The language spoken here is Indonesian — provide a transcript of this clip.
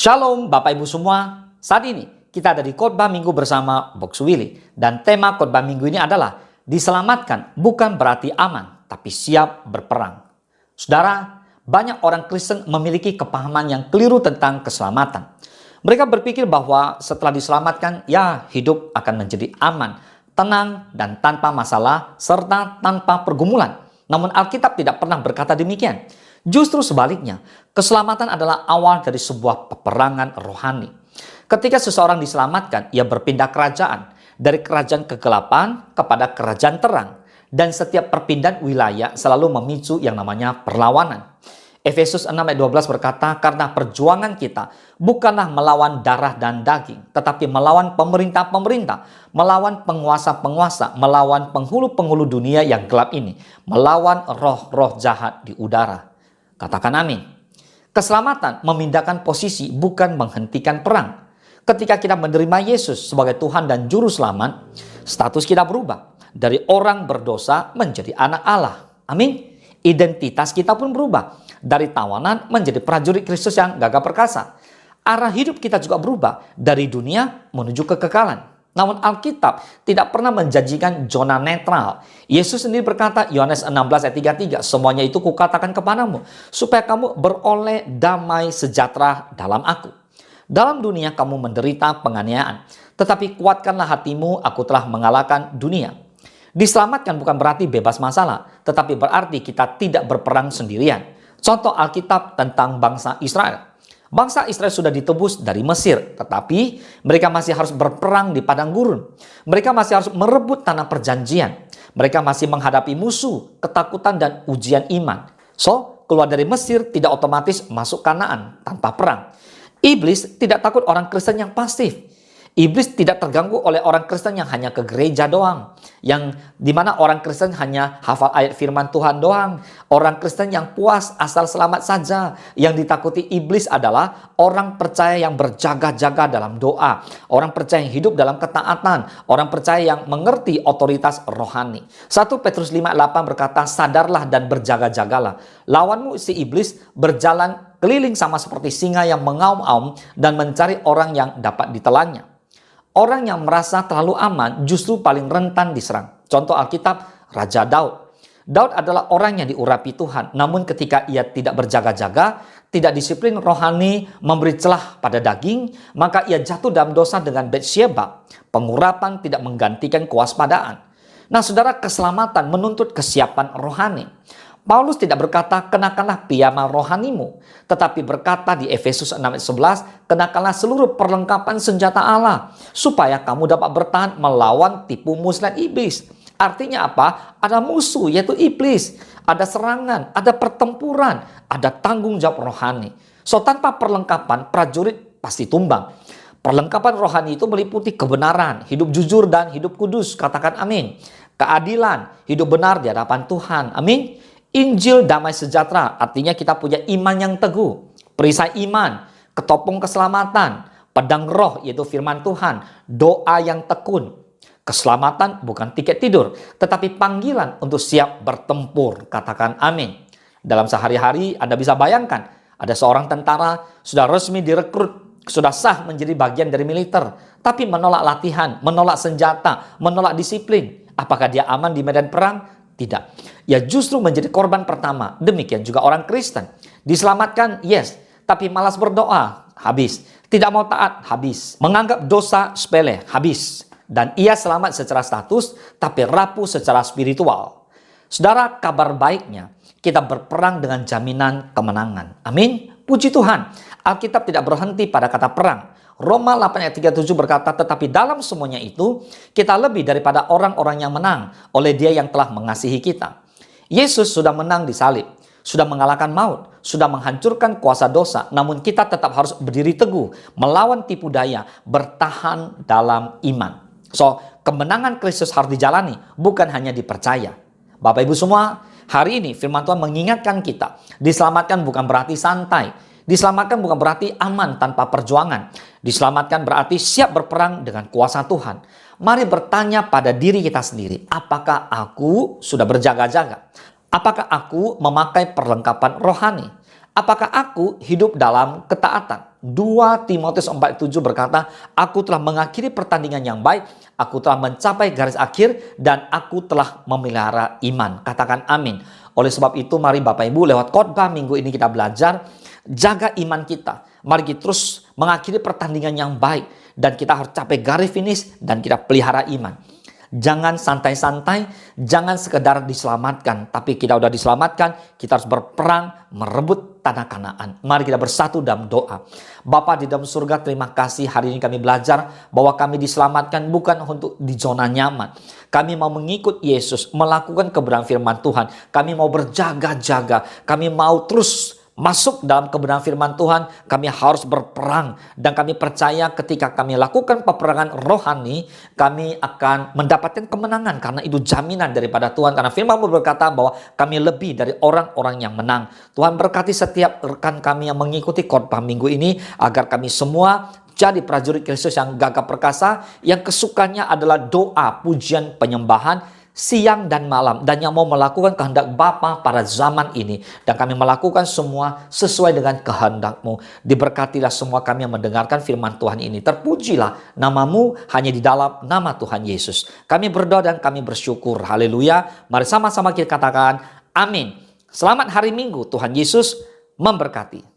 Shalom Bapak Ibu semua, saat ini kita ada di khotbah minggu bersama Box Willy. Dan tema khotbah minggu ini adalah diselamatkan bukan berarti aman, tapi siap berperang. Saudara, banyak orang Kristen memiliki kepahaman yang keliru tentang keselamatan. Mereka berpikir bahwa setelah diselamatkan, ya hidup akan menjadi aman, tenang, dan tanpa masalah, serta tanpa pergumulan. Namun Alkitab tidak pernah berkata demikian. Justru sebaliknya, keselamatan adalah awal dari sebuah peperangan rohani. Ketika seseorang diselamatkan, ia berpindah kerajaan dari kerajaan kegelapan kepada kerajaan terang. Dan setiap perpindahan wilayah selalu memicu yang namanya perlawanan. Efesus 6 ayat 12 berkata, karena perjuangan kita bukanlah melawan darah dan daging, tetapi melawan pemerintah-pemerintah, melawan penguasa-penguasa, melawan penghulu-penghulu dunia yang gelap ini, melawan roh-roh jahat di udara. Katakan amin. Keselamatan memindahkan posisi, bukan menghentikan perang. Ketika kita menerima Yesus sebagai Tuhan dan Juru Selamat, status kita berubah. Dari orang berdosa menjadi anak Allah. Amin. Identitas kita pun berubah. Dari tawanan menjadi prajurit Kristus yang gagah perkasa. Arah hidup kita juga berubah. Dari dunia menuju kekekalan. Namun Alkitab tidak pernah menjanjikan zona netral. Yesus sendiri berkata, Yohanes 16 ayat 33, semuanya itu kukatakan kepadamu, supaya kamu beroleh damai sejahtera dalam aku. Dalam dunia kamu menderita penganiayaan, tetapi kuatkanlah hatimu, aku telah mengalahkan dunia. Diselamatkan bukan berarti bebas masalah, tetapi berarti kita tidak berperang sendirian. Contoh Alkitab tentang bangsa Israel. Bangsa Israel sudah ditebus dari Mesir, tetapi mereka masih harus berperang di padang gurun. Mereka masih harus merebut tanah perjanjian. Mereka masih menghadapi musuh, ketakutan, dan ujian iman. So, keluar dari Mesir tidak otomatis masuk Kanaan tanpa perang. Iblis tidak takut orang Kristen yang pasif. Iblis tidak terganggu oleh orang Kristen yang hanya ke gereja doang. Yang dimana orang Kristen hanya hafal ayat firman Tuhan doang. Orang Kristen yang puas asal selamat saja. Yang ditakuti iblis adalah orang percaya yang berjaga-jaga dalam doa. Orang percaya yang hidup dalam ketaatan. Orang percaya yang mengerti otoritas rohani. 1 Petrus 5:8 berkata, sadarlah dan berjaga-jagalah. Lawanmu si iblis berjalan keliling sama seperti singa yang mengaum-aum dan mencari orang yang dapat ditelannya. Orang yang merasa terlalu aman justru paling rentan diserang. Contoh Alkitab, Raja Daud. Daud adalah orang yang diurapi Tuhan. Namun ketika ia tidak berjaga-jaga, tidak disiplin rohani, memberi celah pada daging, maka ia jatuh dalam dosa dengan Batsyeba. Pengurapan tidak menggantikan kewaspadaan. Nah saudara, keselamatan menuntut kesiapan rohani. Paulus tidak berkata, kenakanlah piyama rohanimu. Tetapi berkata di Efesus 6 ayat 11, kenakanlah seluruh perlengkapan senjata Allah. Supaya kamu dapat bertahan melawan tipu muslihat iblis. Artinya apa? Ada musuh yaitu iblis. Ada serangan, ada pertempuran, ada tanggung jawab rohani. So tanpa perlengkapan, prajurit pasti tumbang. Perlengkapan rohani itu meliputi kebenaran, hidup jujur dan hidup kudus. Katakan amin. Keadilan, hidup benar di hadapan Tuhan. Amin. Injil damai sejahtera, artinya kita punya iman yang teguh. Perisai iman, ketopong keselamatan, pedang roh yaitu firman Tuhan, doa yang tekun. Keselamatan bukan tiket tidur, tetapi panggilan untuk siap bertempur. Katakan amin. Dalam sehari-hari Anda bisa bayangkan, ada seorang tentara sudah resmi direkrut, sudah sah menjadi bagian dari militer, tapi menolak latihan, menolak senjata, menolak disiplin. Apakah dia aman di medan perang? Tidak. Ia justru menjadi korban pertama. Demikian juga orang Kristen. Diselamatkan, yes. Tapi malas berdoa, habis. Tidak mau taat, habis. Menganggap dosa sepele, habis. Dan ia selamat secara status, tapi rapuh secara spiritual. Saudara, kabar baiknya, kita berperang dengan jaminan kemenangan. Amin. Puji Tuhan. Alkitab tidak berhenti pada kata perang. Roma 8 ayat 37 berkata, tetapi dalam semuanya itu, kita lebih daripada orang-orang yang menang oleh Dia yang telah mengasihi kita. Yesus sudah menang di salib, sudah mengalahkan maut, sudah menghancurkan kuasa dosa, namun kita tetap harus berdiri teguh, melawan tipu daya, bertahan dalam iman. So, kemenangan Kristus harus dijalani, bukan hanya dipercaya. Bapak Ibu semua, hari ini firman Tuhan mengingatkan kita, diselamatkan bukan berarti santai. Diselamatkan bukan berarti aman tanpa perjuangan. Diselamatkan berarti siap berperang dengan kuasa Tuhan. Mari bertanya pada diri kita sendiri, apakah aku sudah berjaga-jaga? Apakah aku memakai perlengkapan rohani? Apakah aku hidup dalam ketaatan? 2 Timotius 4:7 berkata, aku telah mengakhiri pertandingan yang baik, aku telah mencapai garis akhir, dan aku telah memelihara iman. Katakan amin. Oleh sebab itu, mari Bapak Ibu, lewat khotbah minggu ini kita belajar, jaga iman kita. Mari kita terus mengakhiri pertandingan yang baik, dan kita harus capai garis finish, dan kita pelihara iman. Jangan santai-santai, jangan sekedar diselamatkan, tapi kita udah diselamatkan, kita harus berperang merebut tanah Kanaan. Mari kita bersatu dalam doa. Bapa di dalam surga, terima kasih hari ini kami belajar bahwa kami diselamatkan bukan untuk di zona nyaman. Kami mau mengikut Yesus, melakukan kebenaran firman Tuhan. Kami mau berjaga-jaga, kami mau terus masuk dalam kebenaran firman Tuhan. Kami harus berperang, dan kami percaya ketika kami lakukan peperangan rohani, kami akan mendapatkan kemenangan, karena itu jaminan daripada Tuhan. Karena firman-Mu berkata bahwa kami lebih dari orang-orang yang menang. Tuhan berkati setiap rekan kami yang mengikuti khotbah minggu ini, agar kami semua jadi prajurit Kristus yang gagah perkasa, yang kesukaannya adalah doa, pujian, penyembahan siang dan malam, dan yang mau melakukan kehendak Bapa pada zaman ini. Dan kami melakukan semua sesuai dengan kehendak-Mu. Diberkatilah semua kami yang mendengarkan firman Tuhan ini. Terpujilah nama-Mu hanya di dalam nama Tuhan Yesus. Kami berdoa dan kami bersyukur. Haleluya. Mari sama-sama kita katakan amin. Selamat hari Minggu. Tuhan Yesus memberkati.